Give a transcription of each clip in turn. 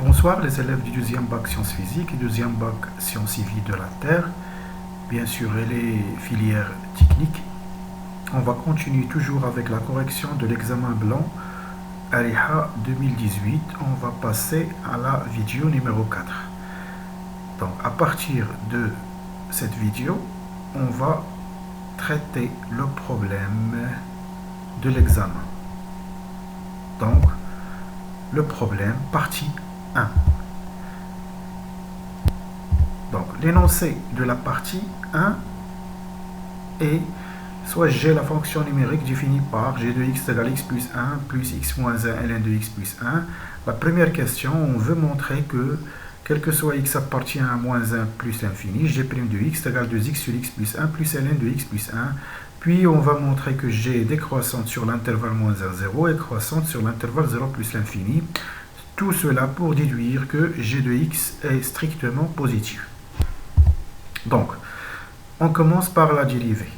Bonsoir les élèves du deuxième bac sciences physiques et deuxième bac sciences civiles de la Terre, bien sûr et les filières techniques. On va continuer toujours avec la correction de l'examen blanc Ariha 2018. On va passer à la vidéo numéro 4. Donc à partir de cette vidéo, on va traiter le problème de l'examen. Donc le problème partie 1. Donc l'énoncé de la partie 1 est soit j'ai la fonction numérique définie par g de x égale x plus 1 plus x moins 1 ln de x plus 1. La première question, on veut montrer que quel que soit x appartient à moins 1 plus l'infini, g' de x égale 2x sur x plus 1 plus ln de x plus 1. Puis on va montrer que g est décroissante sur l'intervalle moins 1, 0 et croissante sur l'intervalle 0 plus l'infini. Tout cela pour déduire que g de x est strictement positif. Donc, on commence par la dérivée.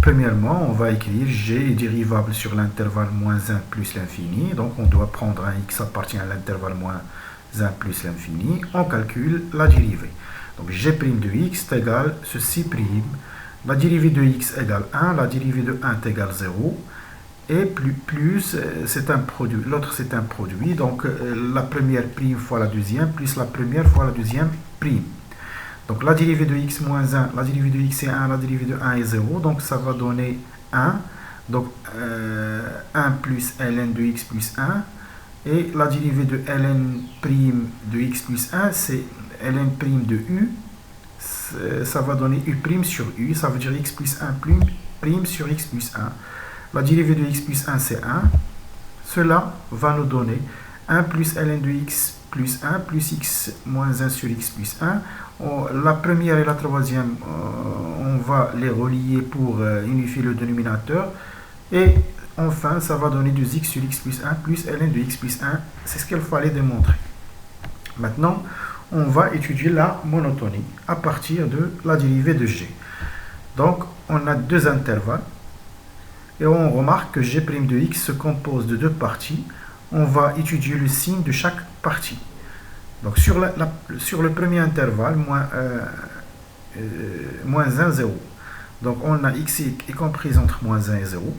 Premièrement, on va écrire g est dérivable sur l'intervalle moins 1 plus l'infini. Donc, on doit prendre un x appartient à l'intervalle moins 1 plus l'infini. On calcule la dérivée. Donc, g' de x est égal ceci prime. La dérivée de x égale 1, la dérivée de 1 est égale 0. Et plus c'est un produit, l'autre c'est un produit, donc la première prime fois la deuxième, plus la première fois la deuxième prime. Donc la dérivée de x moins 1, la dérivée de x est 1, la dérivée de 1 est 0, donc ça va donner 1. Donc 1 plus ln de x plus 1. Et la dérivée de ln prime de x plus 1, c'est ln prime de u. Ça va donner u prime sur u, ça veut dire x plus 1 prime sur x plus 1. La dérivée de x plus 1, c'est 1. Cela va nous donner 1 plus ln de x plus 1 plus x moins 1 sur x plus 1. La première et la troisième, on va les relier pour unifier le dénominateur. Et enfin, ça va donner 2x sur x plus 1 plus ln de x plus 1. C'est ce qu'il fallait démontrer. Maintenant, on va étudier la monotonie à partir de la dérivée de g. Donc, on a deux intervalles. Et on remarque que g' de x se compose de deux parties. On va étudier le signe de chaque partie. Donc sur le premier intervalle, moins 1, 0. Donc on a x est comprise entre moins 1 et 0.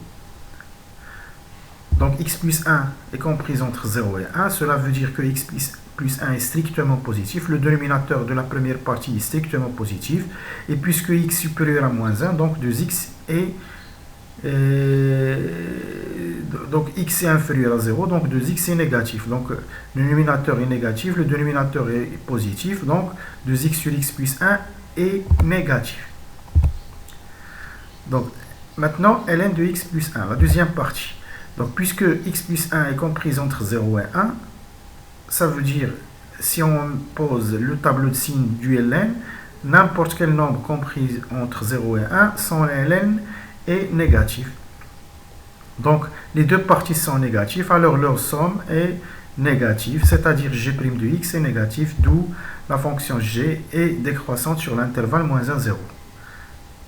Donc x plus 1 est comprise entre 0 et 1. Cela veut dire que x plus 1 est strictement positif. Le dénominateur de la première partie est strictement positif. Et puisque x est supérieur à moins 1, donc 2x est... donc x est inférieur à 0, donc 2x est négatif. Donc le dénominateur est négatif, le dénominateur est positif, donc 2x sur x plus 1 est négatif. Donc maintenant, ln de x plus 1, la deuxième partie. Donc puisque x plus 1 est comprise entre 0 et 1, ça veut dire, si on pose le tableau de signes du ln, n'importe quel nombre compris entre 0 et 1, son ln est négatif. Donc, les deux parties sont négatives, alors leur somme est négative, c'est-à-dire g' de x est négatif, d'où la fonction g est décroissante sur l'intervalle moins 1, 0.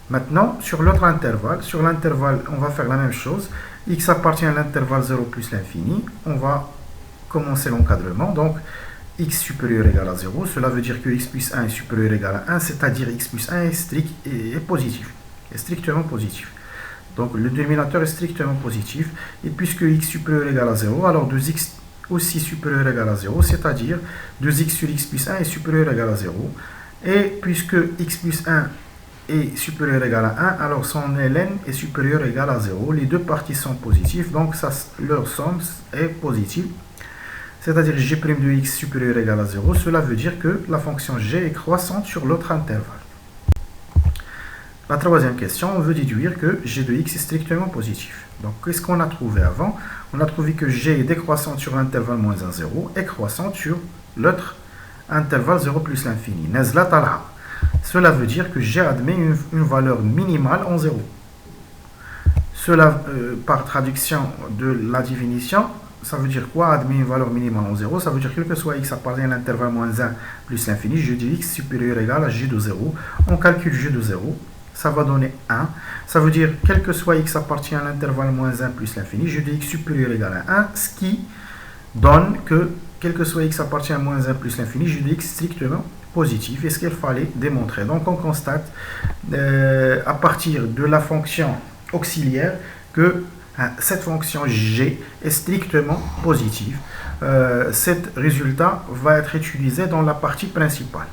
Maintenant, sur l'autre intervalle, sur l'intervalle, on va faire la même chose. X appartient à l'intervalle 0 plus l'infini. On va commencer l'encadrement. Donc, x supérieur égal à 0, cela veut dire que x plus 1 est supérieur égal à 1, c'est-à-dire x plus 1 est positif, est strictement positif. Donc le dénominateur est strictement positif. Et puisque x supérieur égal à 0, alors 2x aussi supérieur égal à 0, c'est-à-dire 2x sur x plus 1 est supérieur égal à 0. Et puisque x plus 1 est supérieur égal à 1, alors son ln est supérieur égal à 0. Les deux parties sont positives, donc leur somme est positive. C'est-à-dire g' de x supérieur égal à 0. Cela veut dire que la fonction g est croissante sur l'autre intervalle. La troisième question, on veut déduire que g de x est strictement positif. Donc, qu'est-ce qu'on a trouvé avant? On a trouvé que g est décroissante sur l'intervalle moins 1, 0 et croissante sur l'autre intervalle 0 plus l'infini. Nazla talha. Cela veut dire que g admet une valeur minimale en 0. Cela, par traduction de la définition, ça veut dire quoi admet une valeur minimale en 0? Ça veut dire que quel que soit x appartient à l'intervalle moins 1 plus l'infini, g de x supérieur égal à g de 0. On calcule g de 0. Ça va donner 1. Ça veut dire, quel que soit x appartient à l'intervalle moins 1 plus l'infini, g de x supérieur égal à 1, ce qui donne que quel que soit x appartient à moins 1 plus l'infini, g de x strictement positif. Et ce qu'il fallait démontrer. Donc on constate à partir de la fonction auxiliaire que cette fonction g est strictement positive. Cet résultat va être utilisé dans la partie principale.